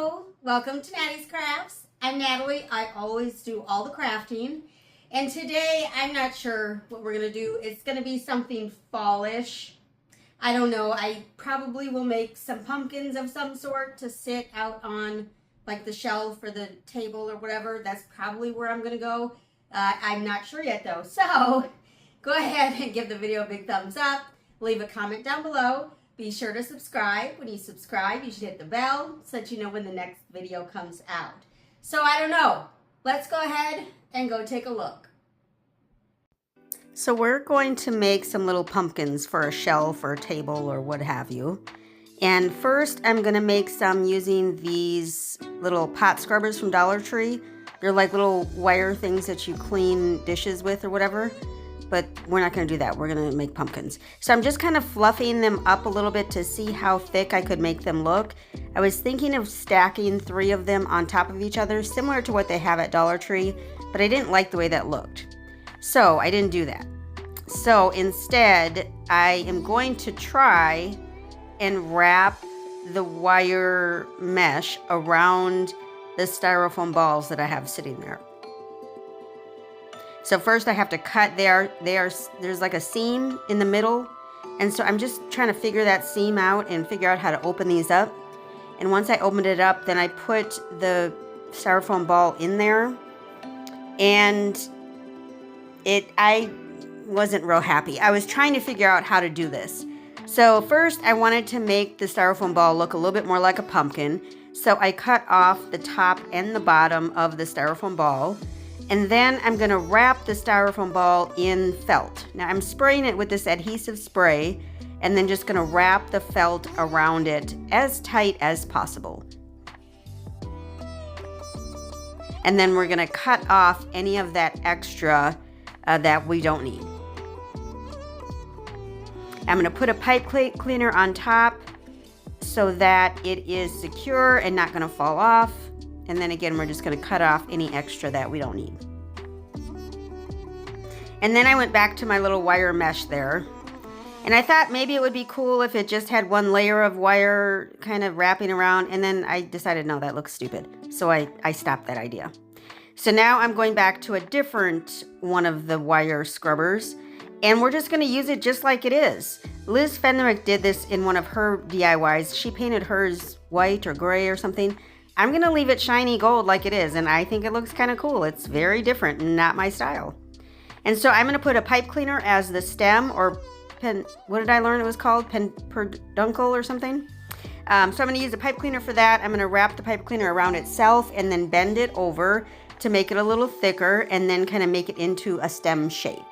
Hello, welcome to Nattys Crafts. I'm Natalie. I always do all the crafting. And today, I'm not sure what we're going to do. It's going to be something fallish. I don't know. I probably will make some pumpkins of some sort to sit out on like the shelf or the table or whatever. That's probably where I'm going to go. I'm not sure yet though. So go ahead and give the video a big thumbs up. Leave a comment down below. Be sure to subscribe. When you subscribe, you should hit the bell so that you know when the next video comes out. So I don't know. Let's go ahead and go take a look. So we're going to make some little pumpkins for a shelf or a table or what have you. And first I'm going to make some using these little pot scrubbers from Dollar Tree. They're like little wire things that you clean dishes with or whatever. But we're not going to do that. We're going to make pumpkins. So I'm just kind of fluffing them up a little bit to see how thick I could make them look. I was thinking of stacking 3 of them on top of each other, similar to what they have at Dollar Tree, but I didn't like the way that looked. So I didn't do that. So instead, I am going to try and wrap the wire mesh around the styrofoam balls that I have sitting there. So first I have to cut there's like a seam in the middle, and so I'm just trying to figure that seam out and figure out how to open these up. And once I opened it up, then I put the styrofoam ball in there, and I wasn't real happy. I was trying to figure out how to do this. So first I wanted to make the styrofoam ball look a little bit more like a pumpkin. So I cut off the top and the bottom of the styrofoam ball. And then I'm going to wrap the styrofoam ball in felt. Now I'm spraying it with this adhesive spray and then just going to wrap the felt around it as tight as possible. And then we're going to cut off any of that extra that we don't need. I'm going to put a pipe cleaner on top so that it is secure and not going to fall off. And then again, we're just going to cut off any extra that we don't need. And then I went back to my little wire mesh there. And I thought maybe it would be cool if it just had one layer of wire kind of wrapping around. And then I decided, no, that looks stupid. So I stopped that idea. So now I'm going back to a different one of the wire scrubbers. And we're just going to use it just like it is. Liz Fenwick did this in one of her DIYs. She painted hers white or gray or something. I'm going to leave it shiny gold like it is, and I think it looks kind of cool. It's very different, not my style. And so I'm going to put a pipe cleaner as the stem, or what did I learn it was called? Peduncle or something? So I'm going to use a pipe cleaner for that. I'm going to wrap the pipe cleaner around itself and then bend it over to make it a little thicker and then kind of make it into a stem shape.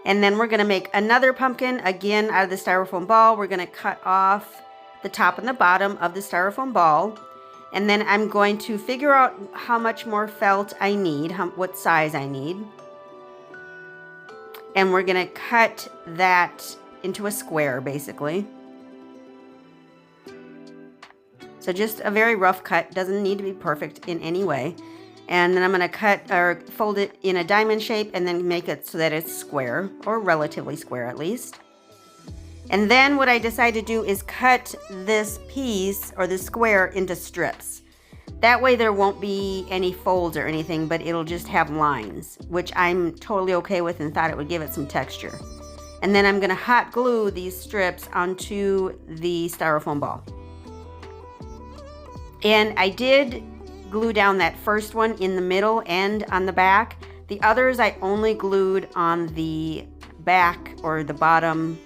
And then we're going to make another pumpkin, again, out of the styrofoam ball. We're going to cut off the top and the bottom of the styrofoam ball. And then I'm going to figure out how much more felt I need, what size I need. And we're going to cut that into a square, basically. So just a very rough cut. Doesn't need to be perfect in any way. And then I'm going to cut or fold it in a diamond shape and then make it so that it's square, or relatively square at least. And then what I decide to do is cut this piece or this square into strips. That way there won't be any folds or anything, but it'll just have lines, which I'm totally okay with and thought it would give it some texture. And then I'm going to hot glue these strips onto the styrofoam ball. And I did glue down that first one in the middle and on the back. The others I only glued on the back or the bottom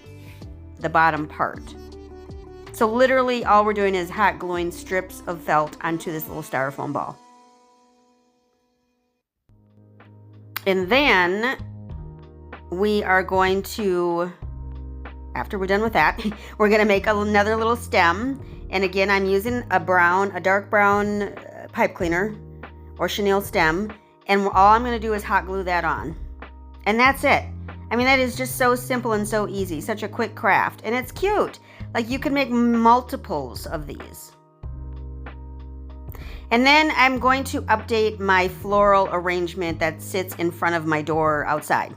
part. So literally all we're doing is hot gluing strips of felt onto this little styrofoam ball. And then we are going to, after we're done with that, we're going to make another little stem. And again, I'm using a dark brown pipe cleaner or chenille stem. And all I'm going to do is hot glue that on. And that's it. I mean, that is just so simple and so easy. Such a quick craft. And it's cute. Like, you can make multiples of these. And then I'm going to update my floral arrangement that sits in front of my door outside.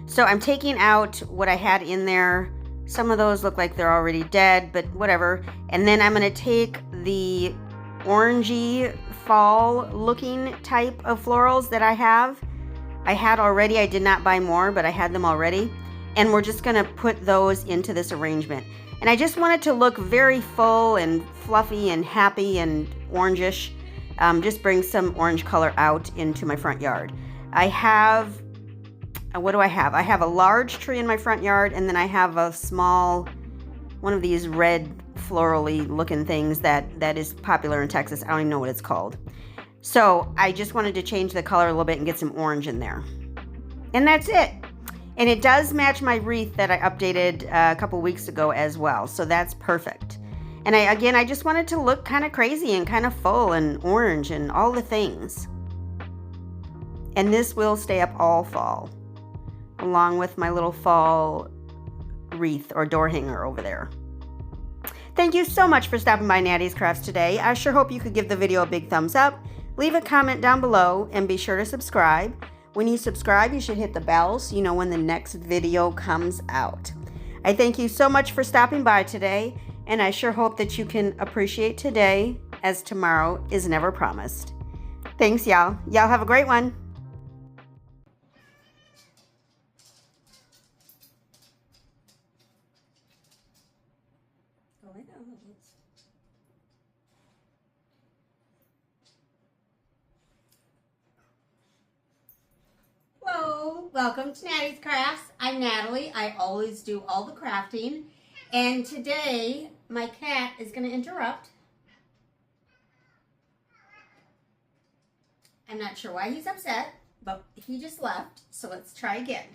So I'm taking out what I had in there. Some of those look like they're already dead, but whatever. And then I'm going to take the orangey fall looking type of florals that I have. I had already, I did not buy more, but I had them already. And we're just gonna put those into this arrangement. And I just want it to look very full and fluffy and happy and orangish. Just bring some orange color out into my front yard. I have, what do I have? I have a large tree in my front yard, and then I have a small, one of these red florally looking things that is popular in Texas. I don't even know what it's called. So I just wanted to change the color a little bit and get some orange in there. And that's it. And it does match my wreath that I updated a couple weeks ago as well. So that's perfect. And I just wanted to look kind of crazy and kind of full and orange and all the things. And this will stay up all fall, along with my little fall wreath or door hanger over there. Thank you so much for stopping by Nattys Crafts today. I sure hope you could give the video a big thumbs up. Leave a comment down below and be sure to subscribe. When you subscribe, you should hit the bell so you know when the next video comes out. I thank you so much for stopping by today, and I sure hope that you can appreciate today, as tomorrow is never promised. Thanks, y'all. Y'all have a great one. Hello, welcome to Nattys Crafts. I'm Natalie. I always do all the crafting. And today, my cat is going to interrupt. I'm not sure why he's upset, but he just left. So let's try again.